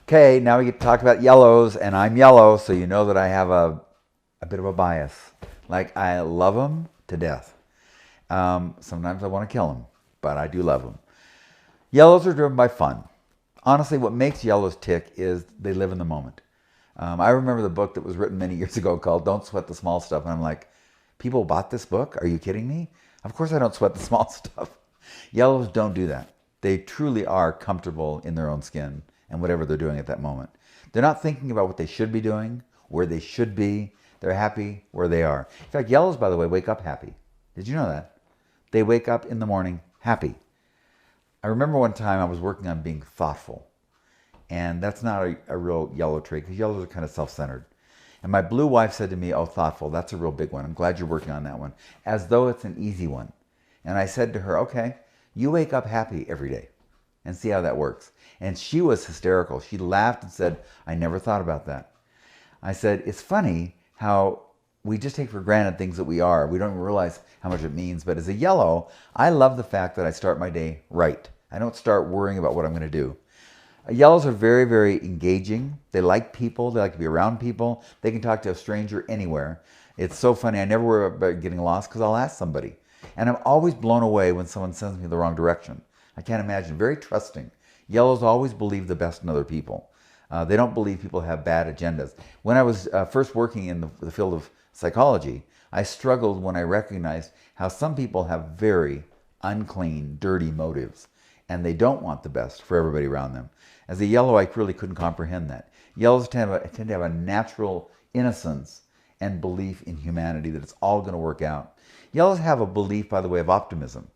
Okay, now we get to talk about yellows, and I'm yellow, so you know that I have a bit of a bias. Like, I love them to death. Sometimes I want to kill them, but I do love them. Yellows are driven by fun. Honestly, what makes yellows tick is they live in the moment. I remember the book that was written many years ago called Don't Sweat the Small Stuff, and I'm like, people bought this book? Are you kidding me? Of course I don't sweat the small stuff. Yellows don't do that. They truly are comfortable in their own skin and whatever they're doing at that moment. They're not thinking about what they should be doing, where they should be. They're happy where they are. In fact, yellows, by the way, wake up happy. Did you know that? They wake up in the morning happy. I remember one time I was working on being thoughtful. And that's not a real yellow trait because yellows are kind of self-centered. And my blue wife said to me, oh, thoughtful, that's a real big one. I'm glad you're working on that one. As though it's an easy one. And I said to her, okay, you wake up happy every day and see how that works. And she was hysterical. She laughed and said, I never thought about that. I said, it's funny how we just take for granted things that we are. We don't even realize how much it means. But as a yellow, I love the fact that I start my day right. I don't start worrying about what I'm going to do. Yellows are very, very engaging. They like people. They like to be around people. They can talk to a stranger anywhere. It's so funny. I never worry about getting lost because I'll ask somebody. And I'm always blown away when someone sends me the wrong direction. I can't imagine. Very trusting. Yellows always believe the best in other people. They don't believe people have bad agendas. When I was first working in the field of psychology, I struggled when I recognized how some people have very unclean, dirty motives. And they don't want the best for everybody around them. As a yellow, I really couldn't comprehend that. Yellows tend to have a natural innocence and belief in humanity that it's all going to work out. Yellows have a belief, by the way, of optimism.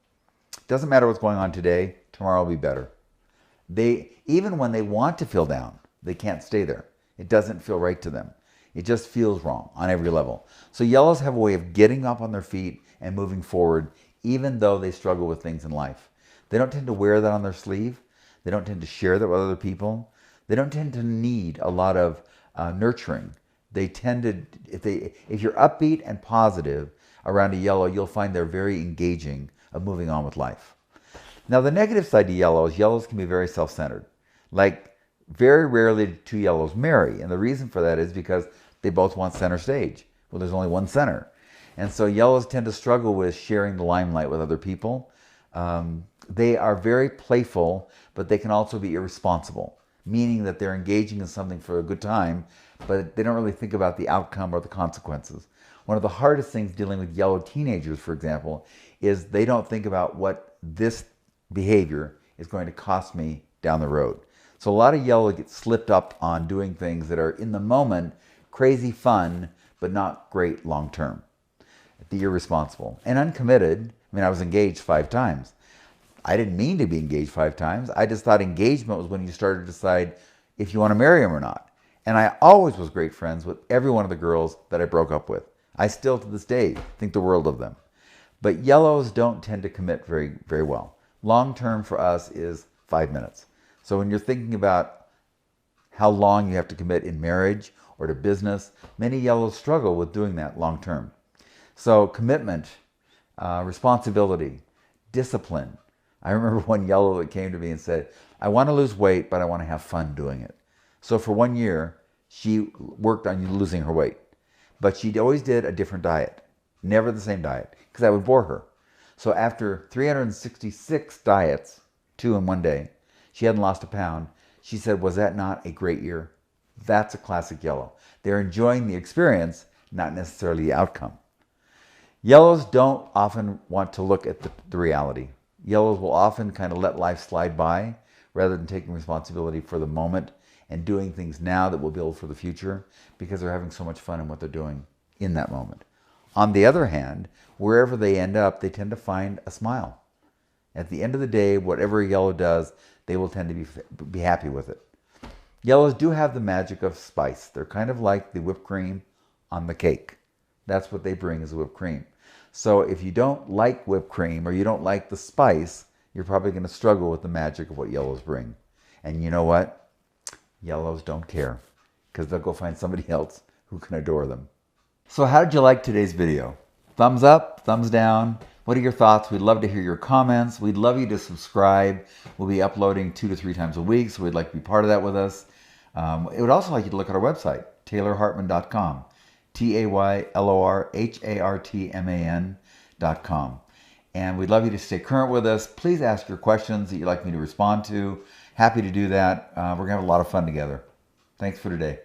It doesn't matter what's going on today, tomorrow will be better. Even when they want to feel down, they can't stay there. It doesn't feel right to them. It just feels wrong on every level. So yellows have a way of getting up on their feet and moving forward, even though they struggle with things in life. They don't tend to wear that on their sleeve. They don't tend to share that with other people. They don't tend to need a lot of nurturing. They tend to, if you're upbeat and positive around a yellow, you'll find they're very engaging of moving on with life. Now, the negative side to yellows can be very self-centered. Like, very rarely do two yellows marry. And the reason for that is because they both want center stage. Well, there's only one center. And so yellows tend to struggle with sharing the limelight with other people. They are very playful, but they can also be irresponsible, meaning that they're engaging in something for a good time, but they don't really think about the outcome or the consequences. One of the hardest things dealing with yellow teenagers, for example, is they don't think about what this behavior is going to cost me down the road. So a lot of yellow get slipped up on doing things that are in the moment crazy fun, but not great long term. The irresponsible and uncommitted. I mean, I was engaged 5 times. I didn't mean to be engaged 5 times. I just thought engagement was when you started to decide if you want to marry him or not. And I always was great friends with every one of the girls that I broke up with. I still, to this day, think the world of them. But yellows don't tend to commit very, very well. Long term for us is 5 minutes. So when you're thinking about how long you have to commit in marriage or to business, many yellows struggle with doing that long term. So commitment, responsibility, discipline. I remember one yellow that came to me and said, I want to lose weight, but I want to have fun doing it. So for 1 year, she worked on losing her weight. But she always did a different diet, never the same diet, because I would bore her. So after 366 diets, 2 in 1 day, she hadn't lost a pound. She said, was that not a great year? That's a classic yellow. They're enjoying the experience, not necessarily the outcome. Yellows don't often want to look at the reality. Yellows will often kind of let life slide by rather than taking responsibility for the moment and doing things now that will build for the future because they're having so much fun in what they're doing in that moment. On the other hand, wherever they end up, they tend to find a smile. At the end of the day, whatever a yellow does, they will tend to be happy with it. Yellows do have the magic of spice. They're kind of like the whipped cream on the cake. That's what they bring is whipped cream. So if you don't like whipped cream or you don't like the spice, you're probably going to struggle with the magic of what yellows bring. And you know what? Yellows don't care because they'll go find somebody else who can adore them. So how did you like today's video? Thumbs up, thumbs down. What are your thoughts? We'd love to hear your comments. We'd love you to subscribe. We'll be uploading 2 to 3 times a week, so we'd like to be part of that with us. It would also like you to look at our website, taylorhartman.com, TaylorHartman.com. And we'd love you to stay current with us. Please ask your questions that you'd like me to respond to. Happy to do that. We're going to have a lot of fun together. Thanks for today.